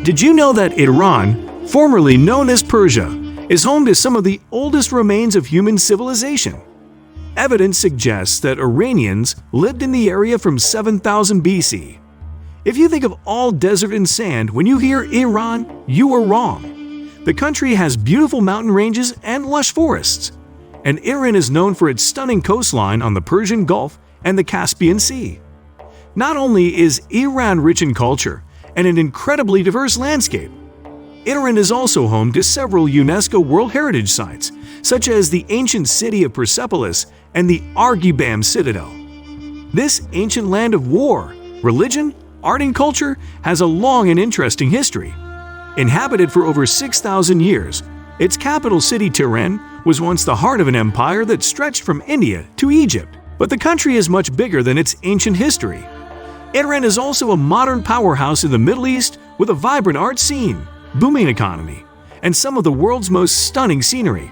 Did you know that Iran, formerly known as Persia, is home to some of the oldest remains of human civilization? Evidence suggests that Iranians lived in the area from 7000 BC. If you think of all desert and sand when you hear Iran, you are wrong. The country has beautiful mountain ranges and lush forests, and Iran is known for its stunning coastline on the Persian Gulf and the Caspian Sea. Not only is Iran rich in culture and an incredibly diverse landscape, Iran is also home to several UNESCO World Heritage Sites, such as the ancient city of Persepolis and the Arghibam Citadel. This ancient land of war, religion, art and culture has a long and interesting history. Inhabited for over 6,000 years, its capital city Tehran was once the heart of an empire that stretched from India to Egypt. But the country is much bigger than its ancient history. Iran is also a modern powerhouse in the Middle East with a vibrant art scene, booming economy, and some of the world's most stunning scenery.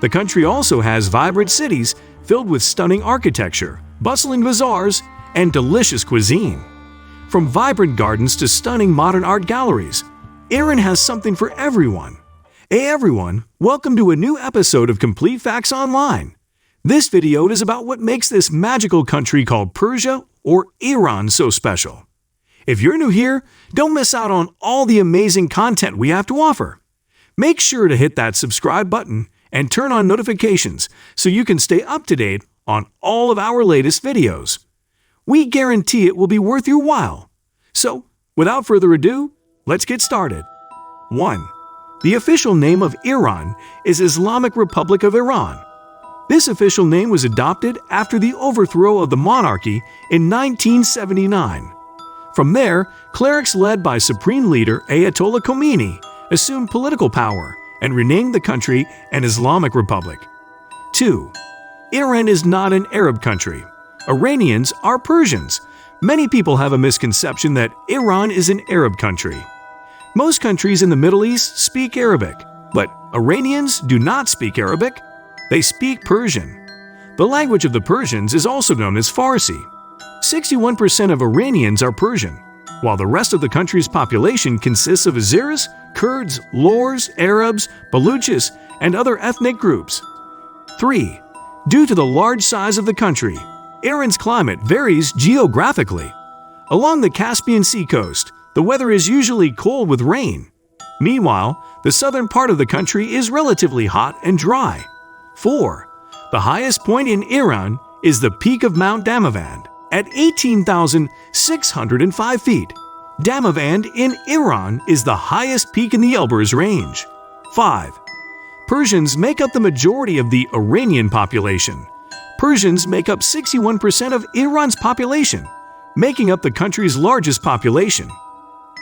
The country also has vibrant cities filled with stunning architecture, bustling bazaars, and delicious cuisine. From vibrant gardens to stunning modern art galleries, Iran has something for everyone. Hey everyone, welcome to a new episode of Complete Facts Online. This video is about what makes this magical country called Persia or Iran so special. If you're new here, don't miss out on all the amazing content we have to offer. Make sure to hit that subscribe button and turn on notifications so you can stay up to date on all of our latest videos. We guarantee it will be worth your while. So, without further ado, let's get started. 1. The official name of Iran is Islamic Republic of Iran. This official name was adopted after the overthrow of the monarchy in 1979. From there, clerics led by Supreme Leader Ayatollah Khomeini assumed political power and renamed the country an Islamic Republic. 2. Iran is not an Arab country. Iranians are Persians. Many people have a misconception that Iran is an Arab country. Most countries in the Middle East speak Arabic, but Iranians do not speak Arabic. They speak Persian. The language of the Persians is also known as Farsi. 61% of Iranians are Persian, while the rest of the country's population consists of Azeris, Kurds, Lors, Arabs, Baluchis, and other ethnic groups. 3. Due to the large size of the country, Iran's climate varies geographically. Along the Caspian Sea coast, the weather is usually cold with rain. Meanwhile, the southern part of the country is relatively hot and dry. 4. The highest point in Iran is the peak of Mount Damavand at 18,605 feet. Damavand in Iran is the highest peak in the Elburz range. 5. Persians make up the majority of the Iranian population. Persians make up 61% of Iran's population, making up the country's largest population.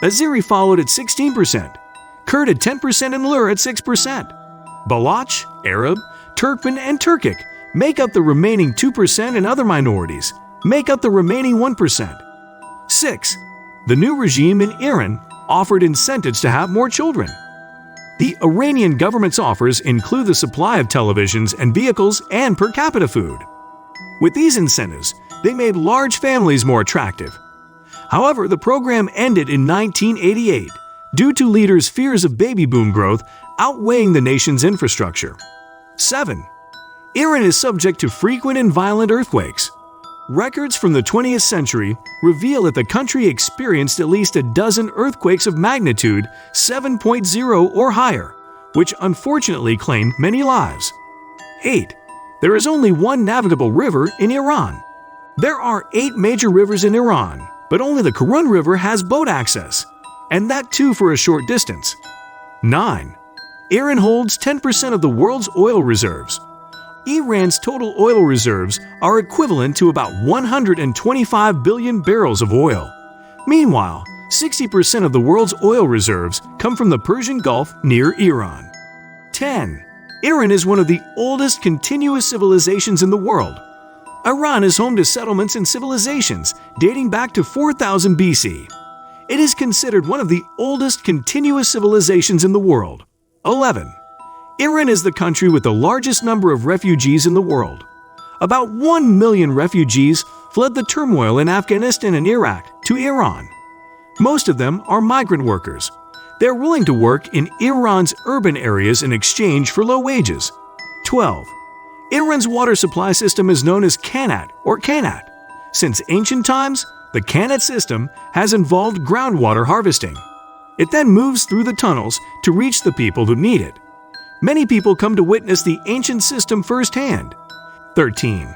Azeri followed at 16%, Kurd at 10% and Lur at 6%. Baloch, Arab, Turkmen, and Turkic make up the remaining 2%, and other minorities make up the remaining 1%. 6. The new regime in Iran offered incentives to have more children. The Iranian government's offers include the supply of televisions and vehicles and per capita food. With these incentives, they made large families more attractive. However, the program ended in 1988 due to leaders' fears of baby boom growth outweighing the nation's infrastructure. 7. Iran is subject to frequent and violent earthquakes. Records from the 20th century reveal that the country experienced at least a dozen earthquakes of magnitude 7.0 or higher, which unfortunately claimed many lives. 8. There is only one navigable river in Iran. There are 8 major rivers in Iran, but only the Karun River has boat access, and that too for a short distance. 9. Iran holds 10% of the world's oil reserves. Iran's total oil reserves are equivalent to about 125 billion barrels of oil. Meanwhile, 60% of the world's oil reserves come from the Persian Gulf near Iran. 10. Iran is one of the oldest continuous civilizations in the world. Iran is home to settlements and civilizations dating back to 4000 BC. It is considered one of the oldest continuous civilizations in the world. 11. Iran is the country with the largest number of refugees in the world. About 1 million refugees fled the turmoil in Afghanistan and Iraq to Iran. Most of them are migrant workers. They're willing to work in Iran's urban areas in exchange for low wages. 12. Iran's water supply system is known as Qanat or Kanat. Since ancient times, the Qanat system has involved groundwater harvesting. It then moves through the tunnels to reach the people who need it. Many people come to witness the ancient system firsthand. 13.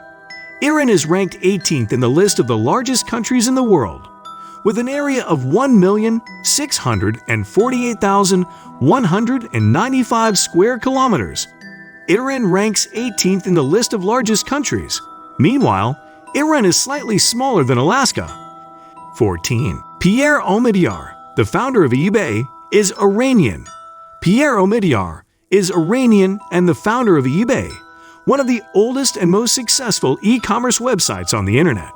Iran is ranked 18th in the list of the largest countries in the world. With an area of 1,648,195 square kilometers, Iran ranks 18th in the list of largest countries. Meanwhile, Iran is slightly smaller than Alaska. 14. Pierre Omidyar, the founder of eBay, is Iranian. Pierre Omidyar is Iranian and the founder of eBay, one of the oldest and most successful e-commerce websites on the internet.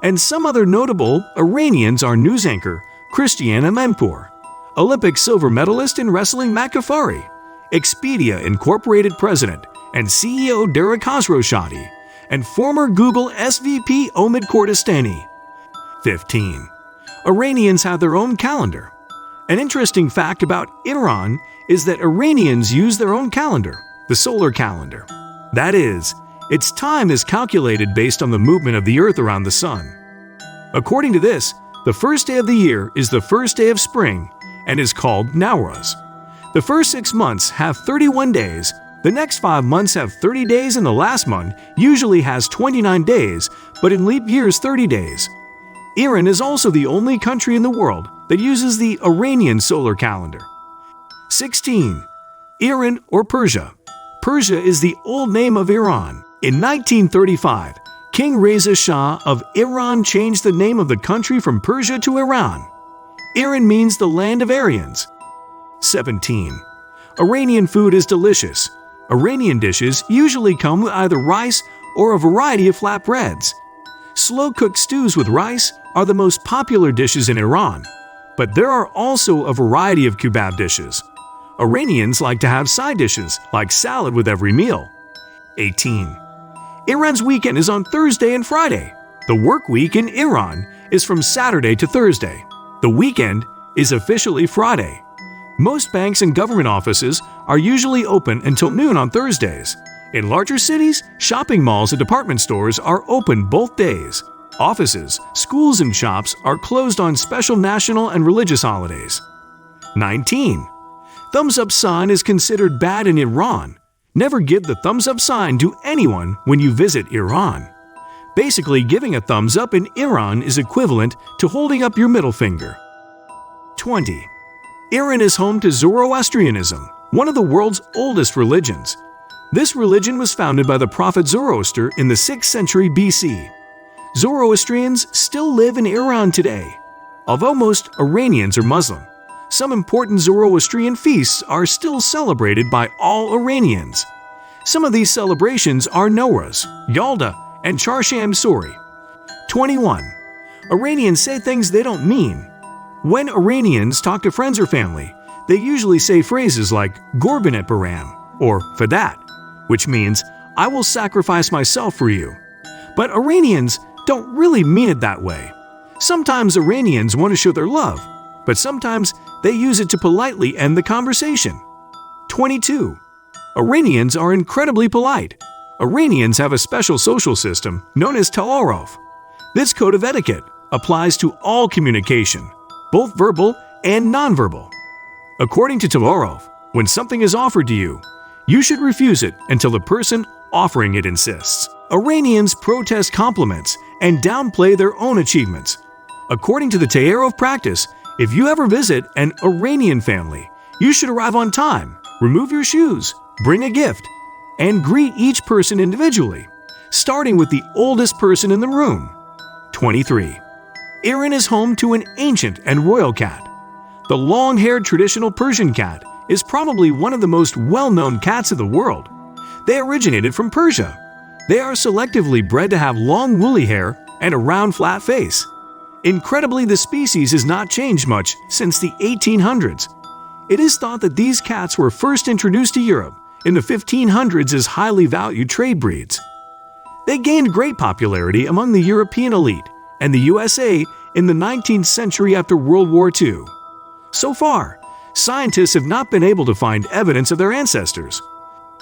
And some other notable Iranians are news anchor Christiane Amanpour, Olympic silver medalist in wrestling Matt Ghaffari, Expedia Incorporated president and CEO Dara Khosrowshahi, and former Google SVP Omid Kordestani. 15. Iranians have their own calendar. An interesting fact about Iran is that Iranians use their own calendar, the solar calendar. That is, its time is calculated based on the movement of the Earth around the Sun. According to this, the first day of the year is the first day of spring and is called Nowruz. The first 6 months have 31 days, the next 5 months have 30 days, and the last month usually has 29 days, but in leap years 30 days. Iran is also the only country in the world that uses the Iranian solar calendar. 16. Iran or Persia. Persia is the old name of Iran. In 1935, King Reza Shah of Iran changed the name of the country from Persia to Iran. Iran means the land of Aryans. 17. Iranian food is delicious. Iranian dishes usually come with either rice or a variety of flatbreads. Slow-cooked stews with rice are the most popular dishes in Iran, but there are also a variety of kebab dishes. Iranians like to have side dishes like salad with every meal. 18. Iran's weekend is on Thursday and Friday. The work week in Iran is from Saturday to Thursday. The weekend is officially Friday. Most banks and government offices are usually open until noon on Thursdays. In larger cities, shopping malls and department stores are open both days. Offices, schools, and shops are closed on special national and religious holidays. 19. Thumbs up sign is considered bad in Iran. Never give the thumbs up sign to anyone when you visit Iran. Basically, giving a thumbs up in Iran is equivalent to holding up your middle finger. 20. Iran is home to Zoroastrianism, one of the world's oldest religions. This religion was founded by the prophet Zoroaster in the 6th century BC. Zoroastrians still live in Iran today. Although most Iranians are Muslim, some important Zoroastrian feasts are still celebrated by all Iranians. Some of these celebrations are Nowruz, Yalda, and Charsham Suri. 21. Iranians say things they don't mean. When Iranians talk to friends or family, they usually say phrases like Gorbanat Baram or Fadat, which means, I will sacrifice myself for you. But Iranians don't really mean it that way. Sometimes Iranians want to show their love, but sometimes they use it to politely end the conversation. 22. Iranians are incredibly polite. Iranians have a special social system known as Talarov. This code of etiquette applies to all communication, both verbal and nonverbal. According to Talarov, when something is offered to you, you should refuse it until the person offering it insists. Iranians protest compliments and downplay their own achievements. According to the Talarov practice, if you ever visit an Iranian family, you should arrive on time, remove your shoes, bring a gift, and greet each person individually, starting with the oldest person in the room. 23. Iran is home to an ancient and royal cat. The long-haired traditional Persian cat is probably one of the most well-known cats of the world. They originated from Persia. They are selectively bred to have long woolly hair and a round flat face. Incredibly, the species has not changed much since the 1800s. It is thought that these cats were first introduced to Europe in the 1500s as highly valued trade breeds. They gained great popularity among the European elite and the USA in the 19th century after World War II. So far, scientists have not been able to find evidence of their ancestors.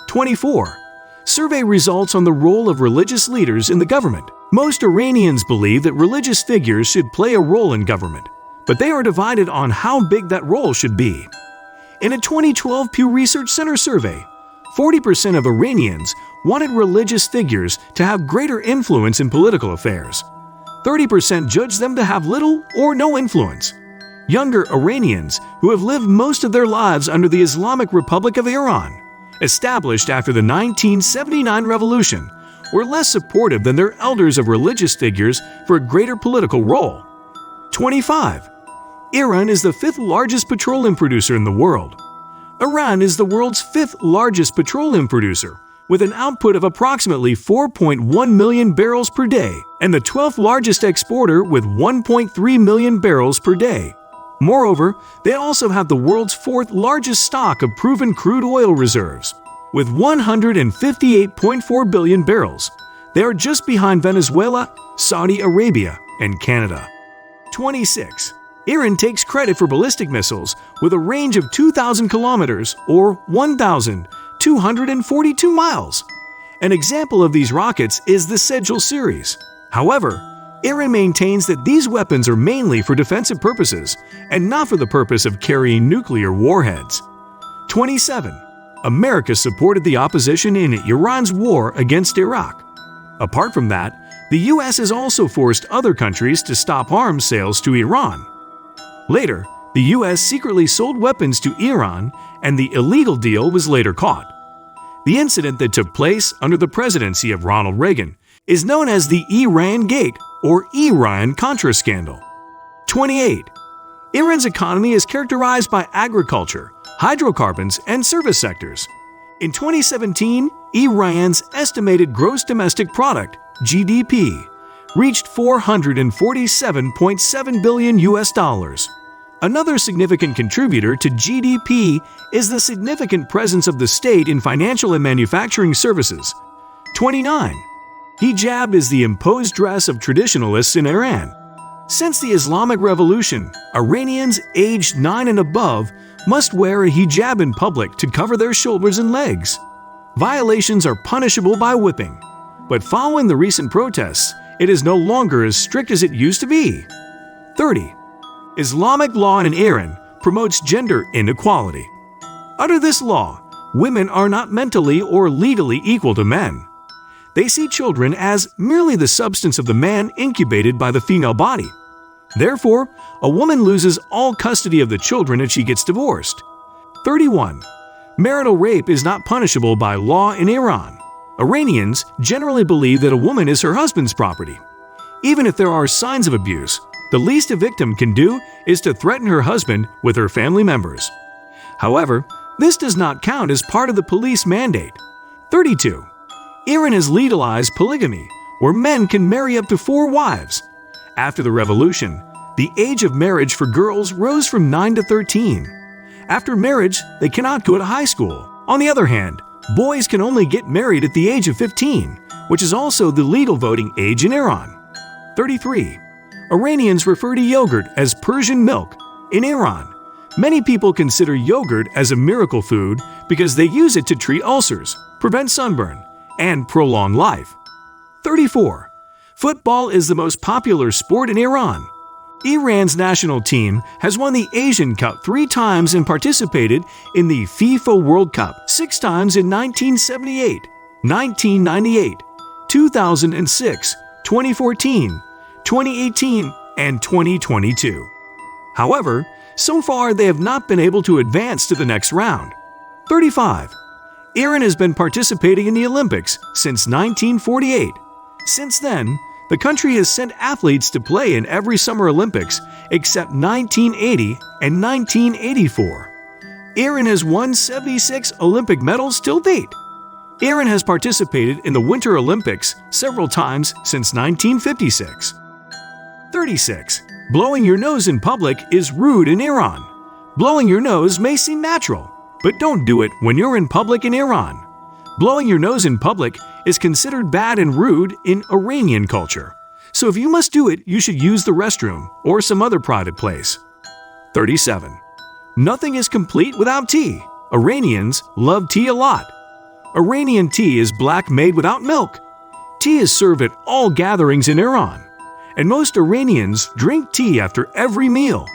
24. Survey results on the role of religious leaders in the government. Most Iranians believe that religious figures should play a role in government, but they are divided on how big that role should be. In a 2012 Pew Research Center survey, 40% of Iranians wanted religious figures to have greater influence in political affairs. 30% judged them to have little or no influence. Younger Iranians, who have lived most of their lives under the Islamic Republic of Iran, established after the 1979 revolution, were less supportive than their elders of religious figures for a greater political role. 25. Iran is the 5th largest petroleum producer in the world. Iran is the world's 5th largest petroleum producer, with an output of approximately 4.1 million barrels per day, and the 12th largest exporter with 1.3 million barrels per day. Moreover, they also have the world's 4th largest stock of proven crude oil reserves. With 158.4 billion barrels, they are just behind Venezuela, Saudi Arabia, and Canada. 26. Iran takes credit for ballistic missiles with a range of 2,000 kilometers or 1,242 miles. An example of these rockets is the Sejal series. However, Iran maintains that these weapons are mainly for defensive purposes and not for the purpose of carrying nuclear warheads. 27. America supported the opposition in Iran's war against Iraq. Apart from that, the U.S. has also forced other countries to stop arms sales to Iran. Later, the U.S. secretly sold weapons to Iran, and the illegal deal was later caught. The incident that took place under the presidency of Ronald Reagan is known as the Iran Gate or Iran-Contra scandal. 28. Iran's economy is characterized by agriculture, hydrocarbons, and service sectors. In 2017, Iran's estimated gross domestic product, GDP, reached $447.7 billion. Another significant contributor to GDP is the significant presence of the state in financial and manufacturing services. 29. Hijab is the imposed dress of traditionalists in Iran. Since the Islamic Revolution, Iranians aged 9 and above must wear a hijab in public to cover their shoulders and legs. Violations are punishable by whipping, but following the recent protests, it is no longer as strict as it used to be. 30. Islamic law in Iran promotes gender inequality. Under this law, women are not mentally or legally equal to men. They see children as merely the substance of the man incubated by the female body. Therefore, a woman loses all custody of the children if she gets divorced. 31. Marital rape is not punishable by law in Iran. Iranians generally believe that a woman is her husband's property. Even if there are signs of abuse, the least a victim can do is to threaten her husband with her family members. However, this does not count as part of the police mandate. 32. Iran has legalized polygamy, where men can marry up to 4 wives. After the revolution, the age of marriage for girls rose from 9 to 13. After marriage, they cannot go to high school. On the other hand, boys can only get married at the age of 15, which is also the legal voting age in Iran. 33. Iranians refer to yogurt as Persian milk. In Iran, many people consider yogurt as a miracle food because they use it to treat ulcers, prevent sunburn, and prolong life. 34. Football is the most popular sport in Iran. Iran's national team has won the Asian Cup 3 times and participated in the FIFA World Cup 6 times in 1978, 1998, 2006, 2014, 2018, and 2022. However, so far they have not been able to advance to the next round. 35. Iran has been participating in the Olympics since 1948. Since then, the country has sent athletes to play in every Summer Olympics except 1980 and 1984. Iran has won 76 Olympic medals till date. Iran has participated in the Winter Olympics several times since 1956. 36. Blowing your nose in public is rude in Iran. Blowing your nose may seem natural, but don't do it when you're in public in Iran. Blowing your nose in public is considered bad and rude in Iranian culture. So if you must do it, you should use the restroom or some other private place. 37. Nothing is complete without tea. Iranians love tea a lot. Iranian tea is black made without milk. Tea is served at all gatherings in Iran, and most Iranians drink tea after every meal.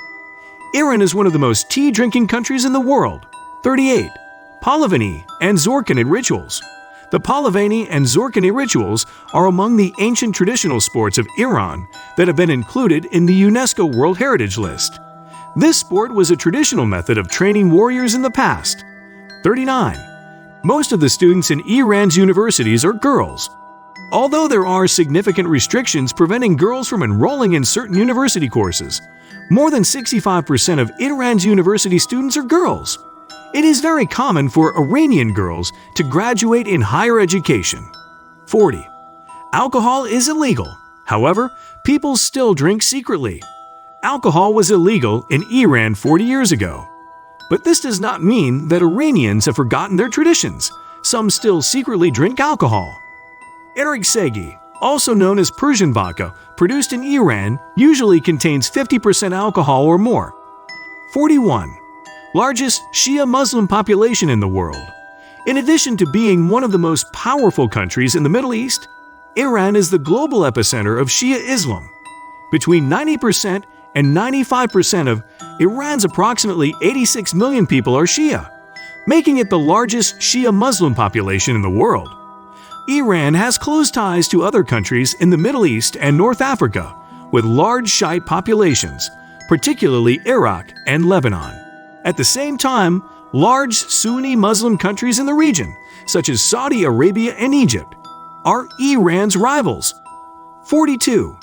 Iran is one of the most tea-drinking countries in the world. 38. Pahlavi and Zorkani rituals. The Pahlavi and Zorkani rituals are among the ancient traditional sports of Iran that have been included in the UNESCO World Heritage List. This sport was a traditional method of training warriors in the past. 39. Most of the students in Iran's universities are girls. Although there are significant restrictions preventing girls from enrolling in certain university courses, more than 65% of Iran's university students are girls. It is very common for Iranian girls to graduate in higher education. 40. Alcohol is illegal. However, people still drink secretly. Alcohol was illegal in Iran 40 years ago. But this does not mean that Iranians have forgotten their traditions. Some still secretly drink alcohol. Eriksegi, also known as Persian vodka, produced in Iran, usually contains 50% alcohol or more. 41. Largest Shia Muslim population in the world. In addition to being one of the most powerful countries in the Middle East, Iran is the global epicenter of Shia Islam. Between 90% and 95% of Iran's approximately 86 million people are Shia, making it the largest Shia Muslim population in the world. Iran has close ties to other countries in the Middle East and North Africa with large Shiite populations, particularly Iraq and Lebanon. At the same time, large Sunni Muslim countries in the region, such as Saudi Arabia and Egypt, are Iran's rivals. 42.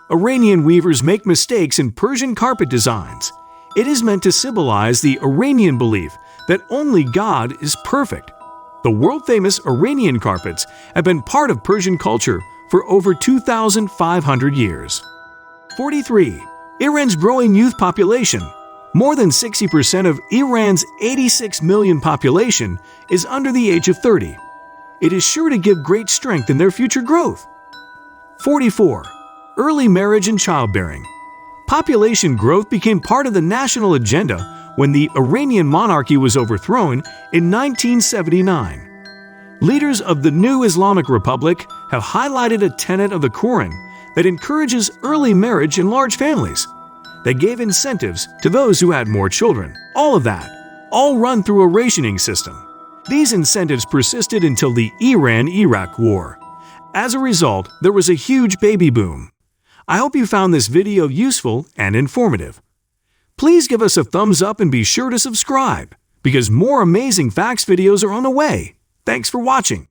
Iranian weavers make mistakes in Persian carpet designs. It is meant to symbolize the Iranian belief that only God is perfect. The world-famous Iranian carpets have been part of Persian culture for over 2,500 years. 43. Iran's growing youth population. More than 60% of Iran's 86 million population is under the age of 30. It is sure to give great strength in their future growth. 44. Early marriage and childbearing. Population growth became part of the national agenda when the Iranian monarchy was overthrown in 1979. Leaders of the new Islamic Republic have highlighted a tenet of the Quran that encourages early marriage and large families. They gave incentives to those who had more children. All of that, all run through a rationing system. These incentives persisted until the Iran-Iraq War. As a result, there was a huge baby boom. I hope you found this video useful and informative. Please give us a thumbs up and be sure to subscribe, because more amazing facts videos are on the way. Thanks for watching.